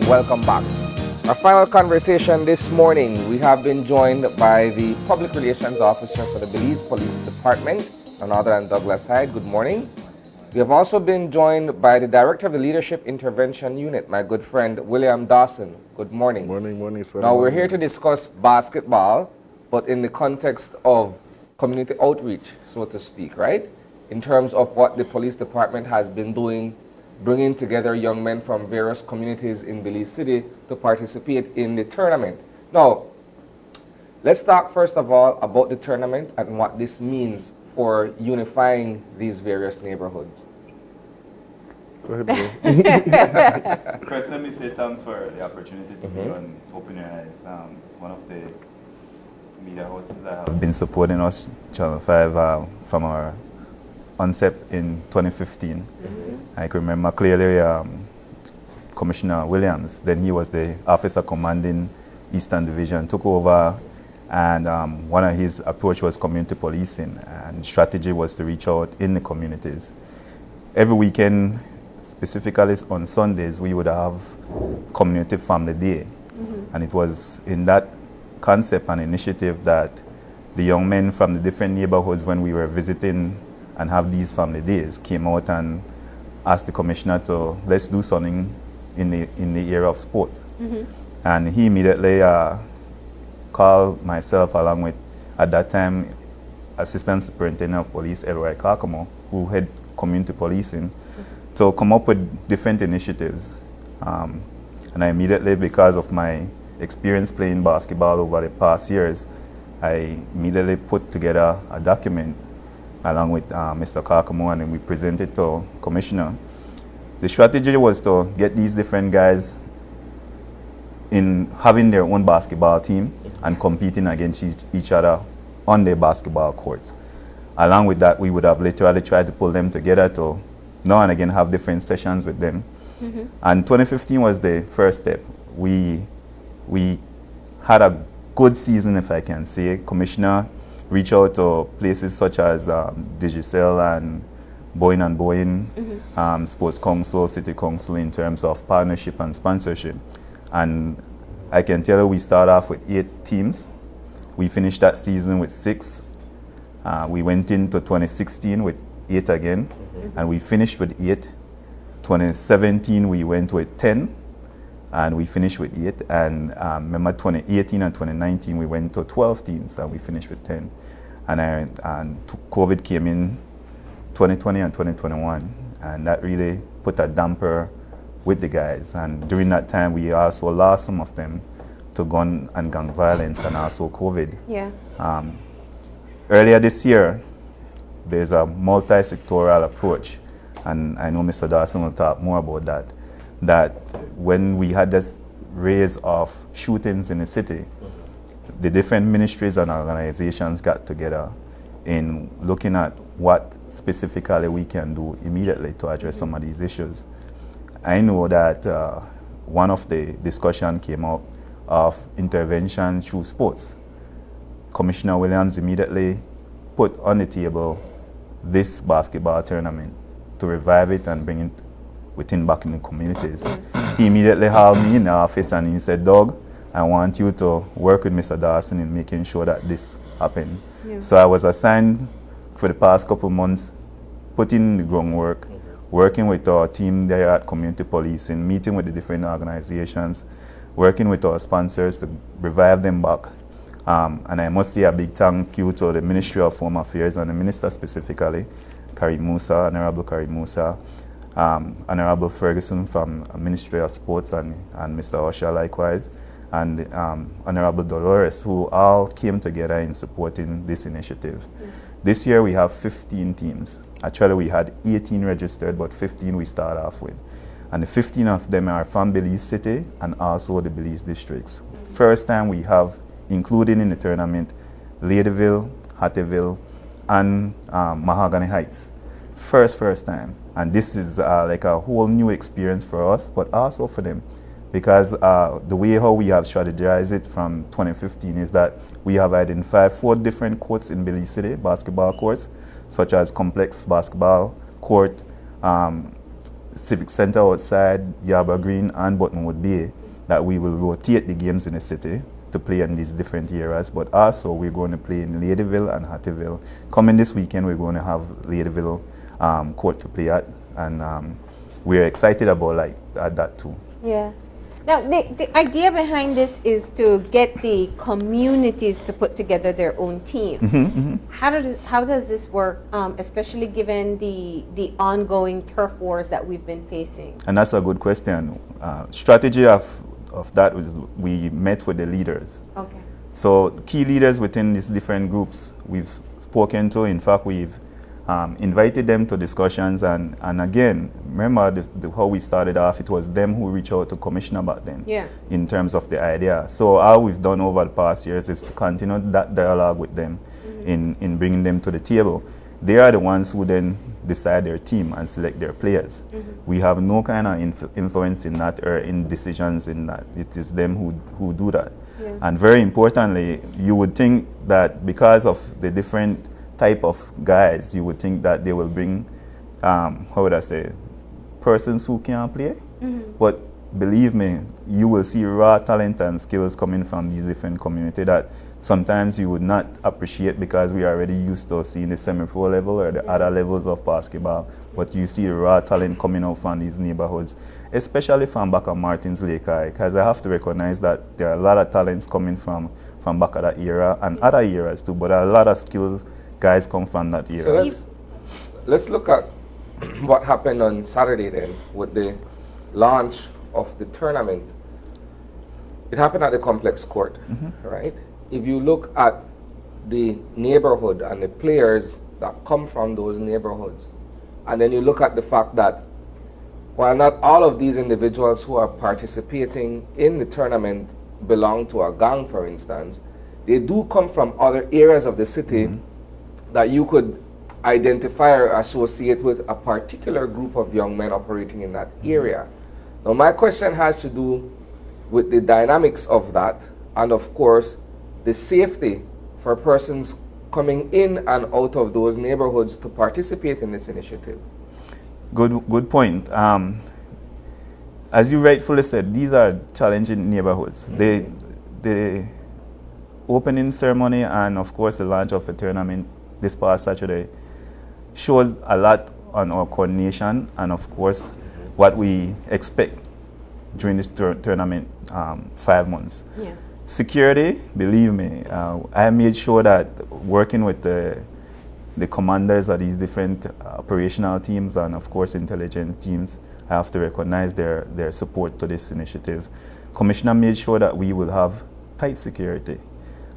welcome back. Our final conversation this morning, we have been joined by the Public Relations Officer for the Belize Police Department, none other than Douglas Hyde. Good morning. We have also been joined by the Director of the Leadership Intervention Unit, my good friend William Dawson. Good morning. Morning, sir. Now we're here to discuss basketball, but in the context of community outreach, so to speak, right? In terms of what the police department has been doing, bringing together young men from various communities in Belize City to participate in the tournament. Now, let's talk first of all about the tournament and what this means for unifying these various neighborhoods. Go ahead, bro. First, let me say thanks for the opportunity to be on Open Your Eyes. One of the media houses that have been supporting us, Channel 5, from our onset in 2015. I can remember clearly Commissioner Williams, then he was the officer commanding Eastern Division, took over, and one of his approach was community policing, and strategy was to reach out in the communities. Every weekend, specifically on Sundays, we would have Community Family Day, and it was in that concept and initiative that the young men from the different neighborhoods, when we were visiting and have these family days, came out and asked the commissioner to let's do something in the area of sports. And he immediately called myself along with, at that time, Assistant Superintendent of Police Elroy Kakamo, who had community policing, to come up with different initiatives. And I immediately, because of my experience playing basketball over the past years, I immediately put together a document along with Mr. Kakamo, and then we presented to Commissioner. The strategy was to get these different guys in having their own basketball team and competing against each other on their basketball courts. Along with that, we would have literally tried to pull them together to now and again have different sessions with them. And 2015 was the first step. We had a good season, if I can say. Commissioner reached out to places such as Digicel and Boyne and Boyne, Sports Council, City Council, in terms of partnership and sponsorship. And I can tell you we started off with 8 teams. We finished that season with 6. We went into 2016 with 8 again, and we finished with 8. 2017 we went with 10, and we finished with 8. And remember 2018 and 2019 we went to 12 teams, and we finished with 10. And COVID came in 2020 and 2021, and that really put a damper with the guys. And during that time, we also lost some of them to gun and gang violence and also COVID. Yeah. Earlier this year, there's a multi-sectoral approach, and I know Mr. Dawson will talk more about that, that when we had this raise of shootings in the city, the different ministries and organizations got together in looking at what specifically we can do immediately to address some of these issues. I know that one of the discussion came up of intervention through sports. Commissioner Williams immediately put on the table this basketball tournament to revive it and bring it back in the communities. He immediately called me in the office and he said, "Doug, I want you to work with Mr. Dawson in making sure that this happened." Yeah. So I was assigned for the past couple months, putting in the groundwork, working with our team there at Community Policing, meeting with the different organizations, working with our sponsors to revive them back. And I must say a big thank you to the Ministry of Home Affairs and the Minister specifically, Karim Musa, Honorable Karim Musa, Honorable Ferguson from Ministry of Sports, and Mr. Osha likewise, and Honorable Dolores, who all came together in supporting this initiative. This year we have 15 teams. Actually we had 18 registered, but 15 we start off with. And the 15 of them are from Belize City and also the Belize districts. First time we have included in the tournament Ladyville, Hattieville, and Mahogany Heights. First time. And this is like a whole new experience for us, but also for them. Because the way how we have strategized it from 2015 is that we have identified 4 different courts in Belize City, basketball courts, such as Complex Basketball Court, Civic Center outside Yaba Green and Buttonwood Bay, that we will rotate the games in the city to play in these different areas, but also we're going to play in Ladyville and Hattieville. Coming this weekend, we're going to have Ladyville court to play at, and we're excited about that too. Yeah. Now, the idea behind this is to get the communities to put together their own teams. How does this work, especially given the ongoing turf wars that we've been facing? And that's a good question. Strategy of that was we met with the leaders. Okay. So key leaders within these different groups we've spoken to. In fact, we've invited them to discussions, and again, remember how we started off, it was them who reached out to Commissioner back then in terms of the idea. So all we've done over the past years is to continue that dialogue with them in bringing them to the table. They are the ones who then decide their team and select their players. We have no kind of influence in that or in decisions in that. It is them who do that. And very importantly, you would think that because of the different type of guys, you would think that they will bring, persons who can play. But believe me, you will see raw talent and skills coming from these different communities that sometimes you would not appreciate because we are already used to seeing the semi-pro level or the other levels of basketball. But you see raw talent coming out from these neighborhoods, especially from back of Martins Lake, because I have to recognize that there are a lot of talents coming from back of that era and other eras too, but a lot of skills guys come from that era. So let's look at what happened on Saturday then with the launch of the tournament. It happened at the complex court, right? If you look at the neighborhood and the players that come from those neighborhoods, and then you look at the fact that while not all of these individuals who are participating in the tournament belong to a gang, for instance, they do come from other areas of the city that you could identify or associate with a particular group of young men operating in that area. Now, my question has to do with the dynamics of that, and of course, the safety for persons coming in and out of those neighborhoods to participate in this initiative. Good point. As you rightfully said, these are challenging neighborhoods. The opening ceremony and of course the launch of the tournament this past Saturday shows a lot on our coordination and of course what we expect during this tournament 5 months. Security, believe me, I made sure that working with the commanders of these different operational teams and of course intelligence teams, I have to recognize their support to this initiative. Commissioner made sure that we will have tight security.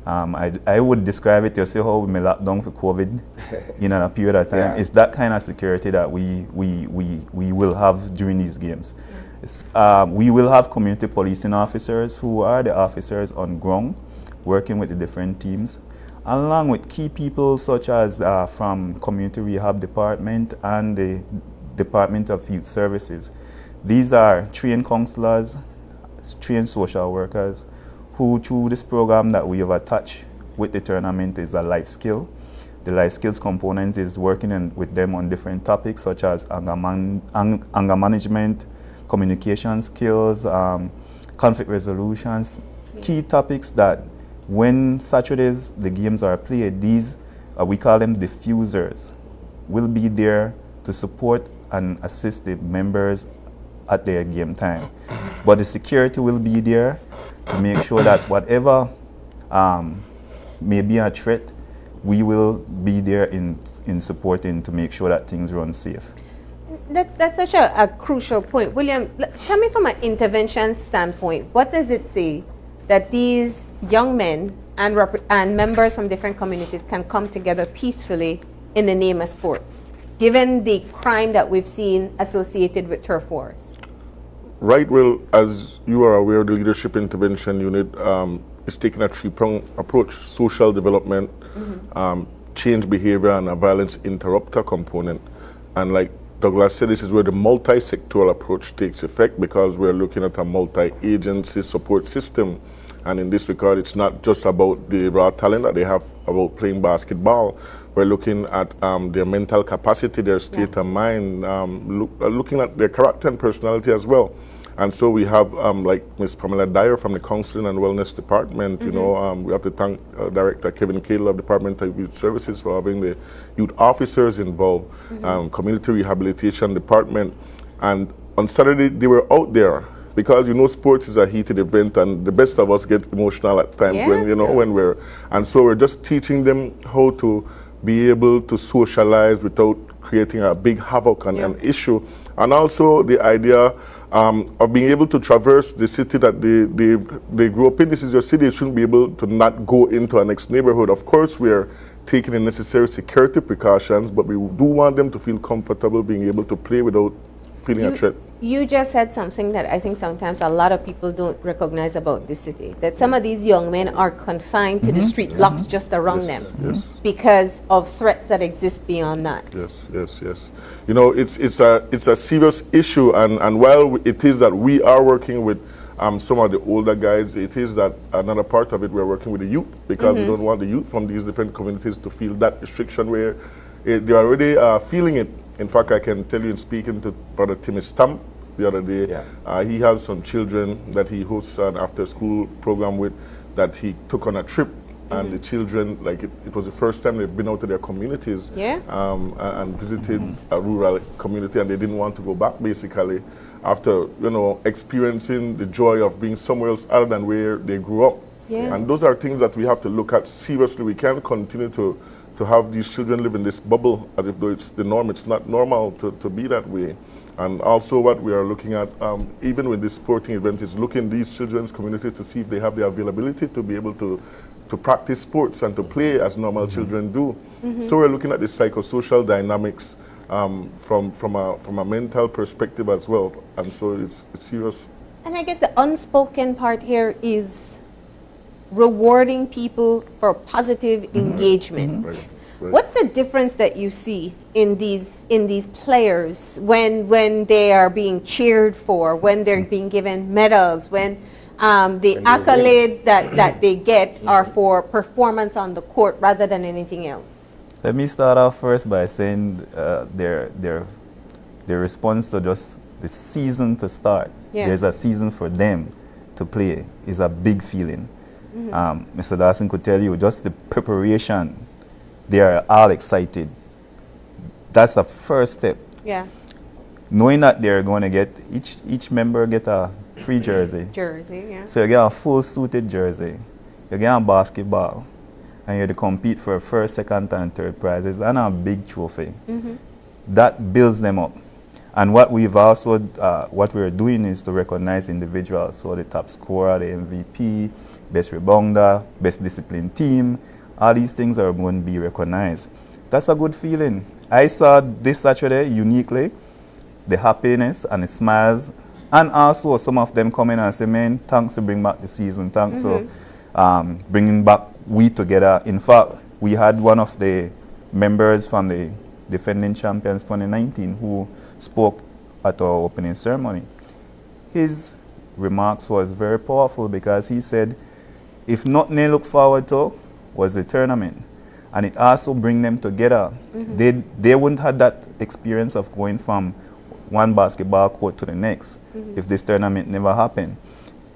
I would describe it to see how we may lock down for COVID in a period of time. It's that kind of security that we will have during these games. We will have community policing officers who are the officers on ground working with the different teams, along with key people such as from Community Rehab Department and the Department of Youth Services. These are trained counselors, trained social workers, who through this program that we have attached with the tournament is a life skill. The life skills component is working with them on different topics such as anger management, communication skills, conflict resolutions, key topics that when Saturdays the games are played, these, we call them diffusers, will be there to support and assist the members at their game time. But the security will be there to make sure that whatever may be a threat, we will be there in supporting to make sure that things run safe. That's such a crucial point. William, tell me from an intervention standpoint, what does it say that these young men and members from different communities can come together peacefully in the name of sports, given the crime that we've seen associated with turf wars? Right, well, as you are aware, the Leadership Intervention Unit is taking a three-pronged approach: social development, change behavior, and a violence interrupter component. And like Douglas said, this is where the multi-sectoral approach takes effect because we're looking at a multi-agency support system And in this regard, it's not just about the raw talent that they have about playing basketball. We're looking at their mental capacity, their state of mind, looking at their character and personality as well. And so we have like Ms. Pamela Dyer from the Counseling and Wellness Department. You know, we have to thank Director Kevin Cale of Department of Youth Services for having the youth officers involved, Community Rehabilitation Department. And on Saturday, they were out there because, you know, sports is a heated event and the best of us get emotional at times when, you know, when we're, and so we're just teaching them how to be able to socialize without creating a big havoc and an issue. And also the idea of being able to traverse the city that they grew up in. This is your city. You shouldn't be able to not go into our next neighborhood. Of course, we're taking the necessary security precautions, but we do want them to feel comfortable being able to play without feeling a threat. You just said something that I think sometimes a lot of people don't recognize about this city, that some of these young men are confined to the street blocks just around them because of threats that exist beyond that. Yes. You know, it's a serious issue, and while it is that we are working with some of the older guys, it is that another part of it we're working with the youth, because we don't want the youth from these different communities to feel that restriction where they're already feeling it. In fact, I can tell you, in speaking to Brother Timmy Stamp the other day, he has some children that he hosts an after-school program with that he took on a trip, and the children, like it was the first time they've been out to their communities and visited a rural community, and they didn't want to go back, basically, after, you know, experiencing the joy of being somewhere else other than where they grew up. And those are things that we have to look at seriously. We can't continue to have these children live in this bubble as if though it's the norm. It's not normal to be that way. And also what we are looking at, even with this sporting event, is looking these children's community to see if they have the availability to be able to practice sports and to play as normal children do. So we're looking at the psychosocial dynamics from a mental perspective as well. And so it's serious. And I guess the unspoken part here is rewarding people for positive engagement. Right. What's the difference that you see in these players when they are being cheered for, when they're being given medals, when the accolades that they get are for performance on the court rather than anything else? Let me start off first by saying their response to just the season to start. There's a season for them to play is a big feeling. Mr. Dawson could tell you just the preparation. They are all excited. That's the first step. Knowing that they're going to get each member get a free jersey. So you get a full suited jersey. You get a basketball, and you have to compete for first, second, and third prizes and a big trophy. That builds them up. And what we've also what we're doing is to recognize individuals. So the top scorer, the MVP, best rebounder, best disciplined team. All these things are going to be recognized. That's a good feeling. I saw this Saturday uniquely, the happiness and the smiles, and also some of them coming and say, man, thanks to bring back the season, thanks to bringing back we together. In fact, we had one of the members from the defending champions 2019 who spoke at our opening ceremony. His remarks was very powerful because he said, if nothing they look forward to was the tournament, and it also bring them together. They wouldn't have that experience of going from one basketball court to the next if this tournament never happened.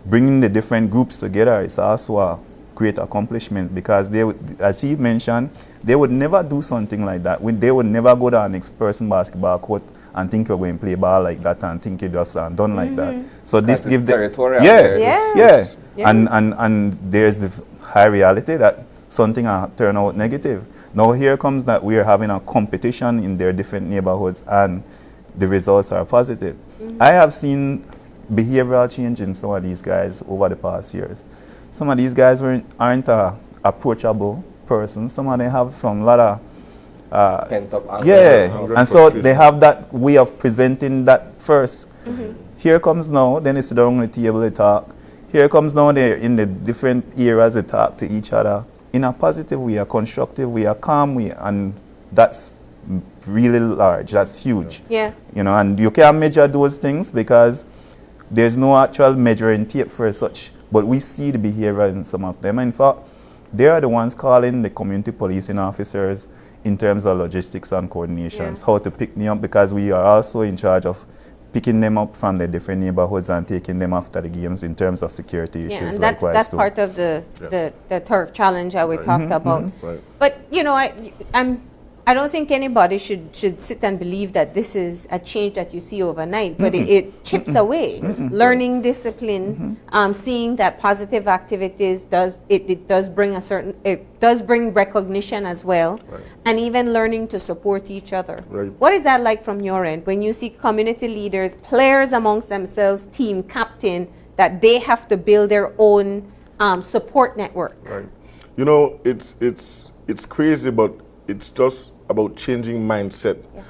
Bringing the different groups together is also a great accomplishment because they would, as he mentioned, they would never do something like that. They would never go to an next person basketball court and think you're going to play ball like that and think you just done like that. So this gives them and there's the high reality that something turn out negative. Now here comes that we are having a competition in their different neighborhoods and the results are positive. I have seen behavioral change in some of these guys over the past years. Some of these guys aren't approachable person. Some of them have some lot of pent-up anger. and so they have that way of presenting that first. Here comes now, then they sit down on the table, they talk. Here comes now, they're in the different eras, they talk to each other in a positive way, a constructive way, a calm way, and that's really large, that's huge. You know, and you can't measure those things because there's no actual measuring tape for such but we see the behavior in some of them. In fact, they are the ones calling the community policing officers in terms of logistics and coordinations, how to pick them up, because we are also in charge of picking them up from the different neighborhoods and taking them after the games in terms of security issues. Yeah, and that's too. part of the turf challenge that we talked about. Right. But you know, I don't think anybody should sit and believe that this is a change that you see overnight, but it chips away. Learning discipline, seeing that positive activities does bring recognition as well, Right. and even learning to support each other. Right. What is that like from your end when you see community leaders, players amongst themselves, team captain, that they have to build their own support network? Right. You know, it's crazy, but it's just about changing mindset. Yeah.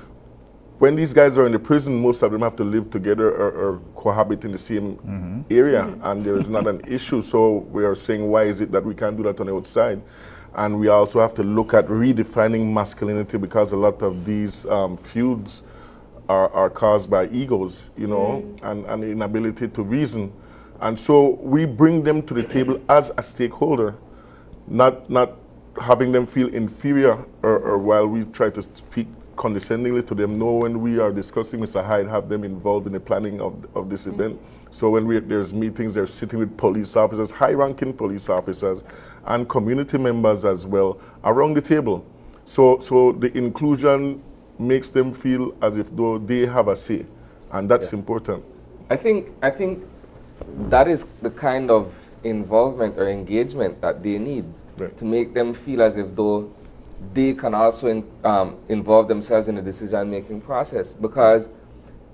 When these guys are in the prison, most of them have to live together or cohabit in the same area, and there is not an issue. So we are saying, why is it that we can't do that on the outside? And we also have to look at redefining masculinity, because a lot of these feuds are caused by egos, you know, and the inability to reason. And so we bring them to the table as a stakeholder, not having them feel inferior, or while we try to speak condescendingly to them. No, when we are discussing Mr. Hyde, have them involved in the planning of this event. So when there's meetings, they're sitting with police officers, high-ranking police officers, and community members as well around the table. So the inclusion makes them feel as if though they have a say, and that's important. I think that is the kind of involvement or engagement that they need. Right. To make them feel as if though they can also involve themselves in the decision-making process, because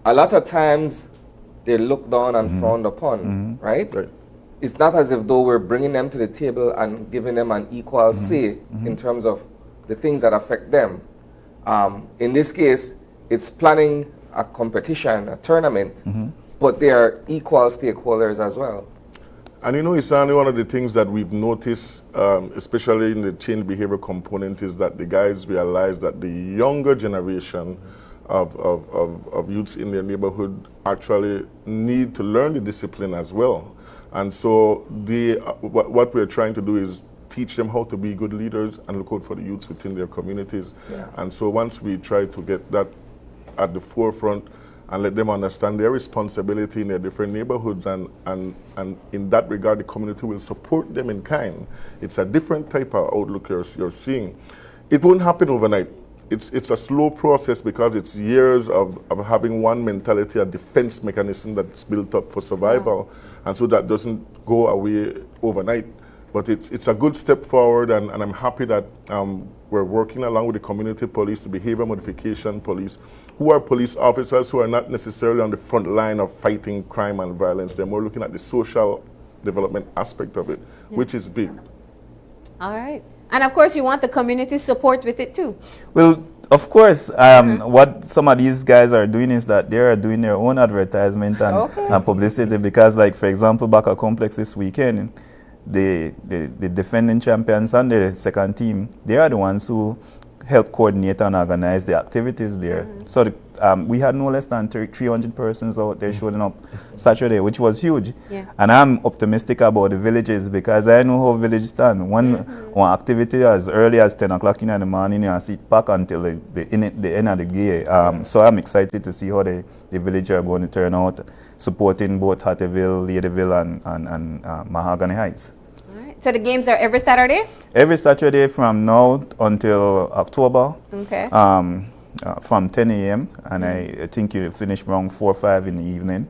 a lot of times they're looked down and frowned upon, right? Right. It's not as if though we're bringing them to the table and giving them an equal say in terms of the things that affect them. In this case, it's planning a competition, a tournament, but they are equal stakeholders as well. And you know, it's only one of the things that we've noticed, especially in the change behavior component, is that the guys realize that the younger generation of youths in their neighborhood actually need to learn the discipline as well. And so what we're trying to do is teach them how to be good leaders and look out for the youths within their communities. Yeah. And so once we try to get that at the forefront, and let them understand their responsibility in their different neighborhoods, and in that regard, the community will support them in kind. It's a different type of outlook you're seeing. It won't happen overnight. It's a slow process, because it's years of having one mentality, a defense mechanism that's built up for survival, and so that doesn't go away overnight. But it's a good step forward, and I'm happy that we're working along with the community police, the behavior modification police, who are police officers who are not necessarily on the front line of fighting crime and violence. They're more looking at the social development aspect of it, which is big. All right. And of course, you want the community support with it too. Well, of course, what some of these guys are doing is that they are doing their own advertisement and publicity, because, like, for example, back at Complex this weekend, the defending champions and the second team, they are the ones who help coordinate and organize the activities there. So we had no less than 300 persons out there showing up Saturday, which was huge. Yeah. And I'm optimistic about the villages, because I know how villages stand. One activity as early as 10 o'clock in the morning, and sit back until the end of the game. So I'm excited to see how the village are going to turn out, supporting both Hattieville, Ladyville, and Mahogany Heights. So the games are every Saturday? Every Saturday from now until October. Okay. From 10 a.m. and I think you finish around 4 or 5 in the evening.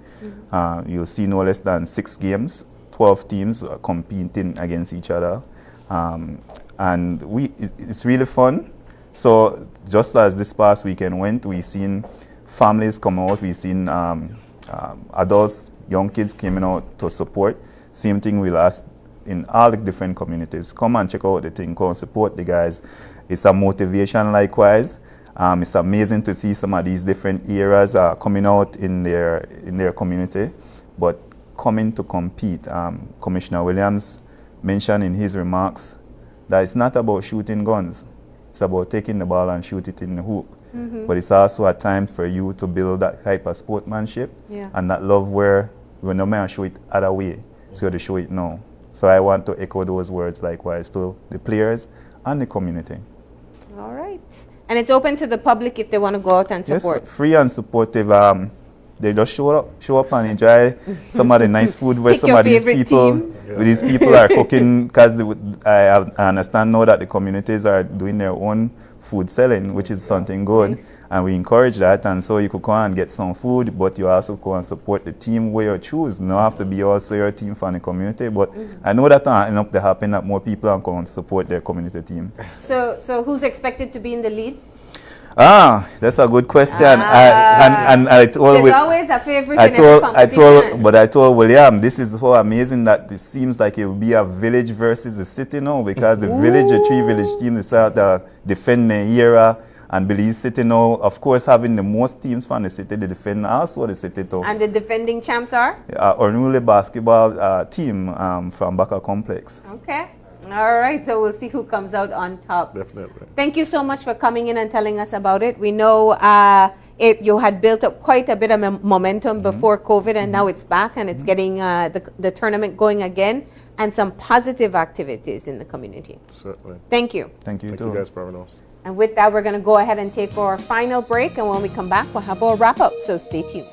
You'll see no less than 6 games, 12 teams competing against each other. And it's really fun. So just as this past weekend went, we've seen families come out, we've seen adults, young kids coming out to support. Same thing we'll ask in all the different communities. Come and check out the thing, come support the guys. It's a motivation likewise. It's amazing to see some of these different eras coming out in their community, but coming to compete. Commissioner Williams mentioned in his remarks that it's not about shooting guns. It's about taking the ball and shoot it in the hoop. But it's also a time for you to build that type of sportsmanship and that love where we no man show it other way. So they show it now. So I want to echo those words likewise to the players and the community. All right. And it's open to the public if they want to go out and support. Yes, free and supportive. They just show up and enjoy some of the nice food where Pick some your of these favorite people, team. these people are cooking, because I understand now that the communities are doing their own food selling, which is something good, Nice. and we encourage that. And so you could go and get some food, but you also go and support the team where you choose. You don't have to be also your team from the community, but I know that end up to happen that more people are going to support their community team. So who's expected to be in the lead? That's a good question. I told There's always a favorite in every competition. I told William, this is so amazing that it seems like it will be a village versus a city now, because the village, the three village teams decide to defend the era, and Belize City now, of course, having the most teams from the city, they defend also the city too. And the defending champs are? Ornule basketball team from Baka Complex. Okay. All right, so we'll see who comes out on top. Definitely. Thank you so much for coming in and telling us about it. We know you had built up quite a bit of momentum before COVID, and now it's back, and it's getting the tournament going again, and some positive activities in the community. Certainly. Thank you. Thank you Thank too. you guys for having us. And with that, we're going to go ahead and take our final break, and when we come back, we'll have our wrap-up, so stay tuned.